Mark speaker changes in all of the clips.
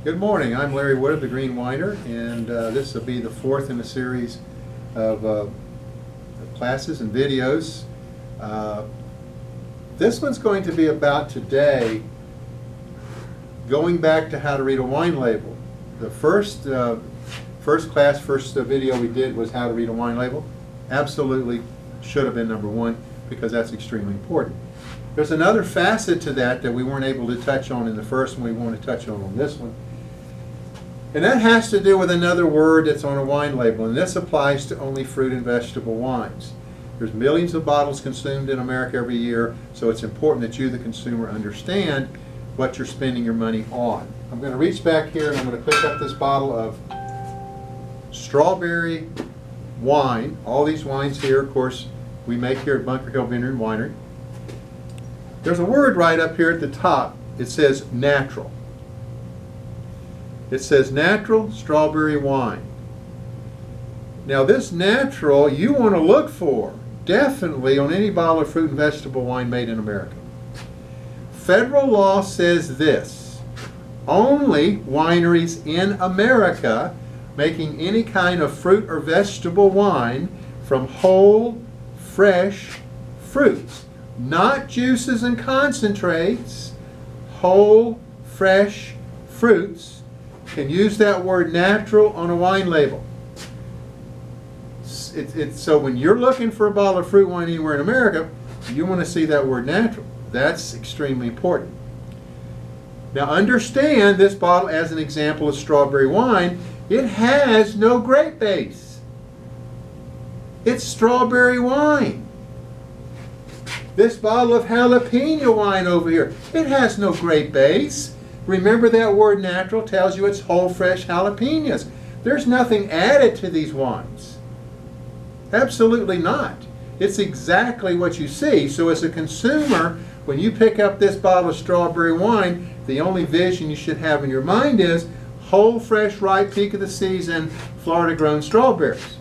Speaker 1: Good morning. I'm Larry Wood of the Green Winer, and this will be the fourth in a series of classes and videos. This one's going to be about today going back to how to read a wine label. The first video we did was how to read a wine label. Absolutely should have been number one because that's extremely important. There's another facet to that we weren't able to touch on in the first one we want to touch on this one. And that has to do with another word that's on a wine label, and this applies to only fruit and vegetable wines. There's millions of bottles consumed in America every year, so it's important that you, the consumer, understand what you're spending your money on. I'm going to reach back here and I'm going to pick up this bottle of strawberry wine. All these wines here, of course, we make here at Bunker Hill Vineyard and Winery. There's a word right up here at the top. It says natural. It says natural strawberry wine. Now this natural you want to look for definitely on any bottle of fruit and vegetable wine made in America. Federal law says this: only wineries in America making any kind of fruit or vegetable wine from whole, fresh fruits, not juices and concentrates, whole, fresh fruits, can use that word natural on a wine label. So when you're looking for a bottle of fruit wine anywhere in America, you want to see that word natural. That's extremely important. Now understand this bottle as an example of strawberry wine. It has no grape base. It's strawberry wine. This bottle of jalapeno wine over here, it has no grape base. Remember that word natural tells you it's whole fresh jalapenos. There's nothing added to these wines. Absolutely not. It's exactly what you see. So as a consumer, when you pick up this bottle of strawberry wine, the only vision you should have in your mind is whole fresh ripe peak of the season Florida grown strawberries.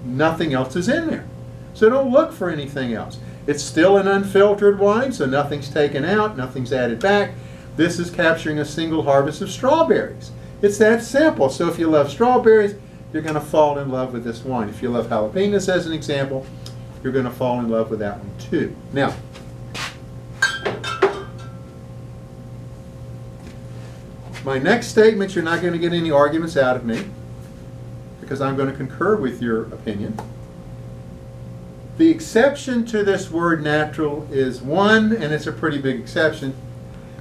Speaker 1: Nothing else is in there. So don't look for anything else. It's still an unfiltered wine, so nothing's taken out, nothing's added back. This is capturing a single harvest of strawberries. It's that simple. So if you love strawberries, you're going to fall in love with this wine. If you love jalapenos as an example, you're going to fall in love with that one too. Now, my next statement, you're not going to get any arguments out of me because I'm going to concur with your opinion. The exception to this word natural is one, and it's a pretty big exception.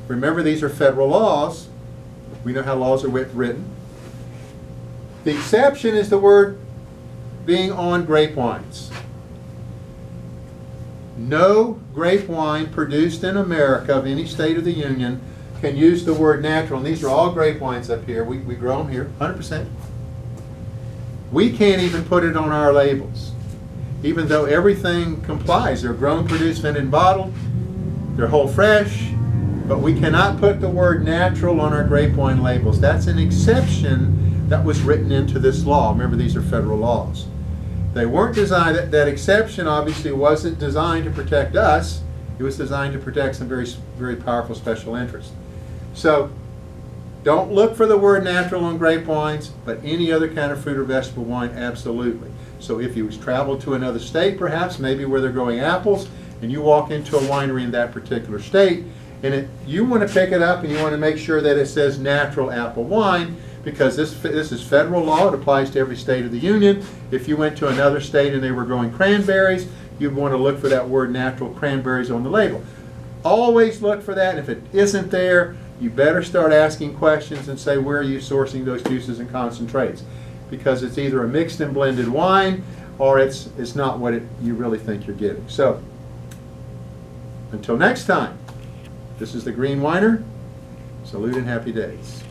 Speaker 1: Remember, these are federal laws. We know how laws are written. The exception is the word being on grape wines. No grape wine produced in America of any state of the Union can use the word natural. And these are all grape wines up here. We grow them here, 100%. We can't even put it on our labels, even though everything complies. They're grown, produced, vended, and bottled. They're whole fresh. But we cannot put the word natural on our grape wine labels. That's an exception that was written into this law. Remember, these are federal laws. They weren't designed, that exception obviously wasn't designed to protect us. It was designed to protect some very, very powerful special interests. So don't look for the word natural on grape wines, but any other kind of fruit or vegetable wine, absolutely. So if you travel to another state, perhaps, maybe where they're growing apples, and you walk into a winery in that particular state, and you want to pick it up and you want to make sure that it says natural apple wine, because this is federal law. It applies to every state of the union. If you went to another state and they were growing cranberries, you'd want to look for that word natural cranberries on the label. Always look for that. And if it isn't there, you better start asking questions and say, where are you sourcing those juices and concentrates? Because it's either a mixed and blended wine or it's not what you really think you're getting. So until next time, this is the Green Winer. Salute and happy days.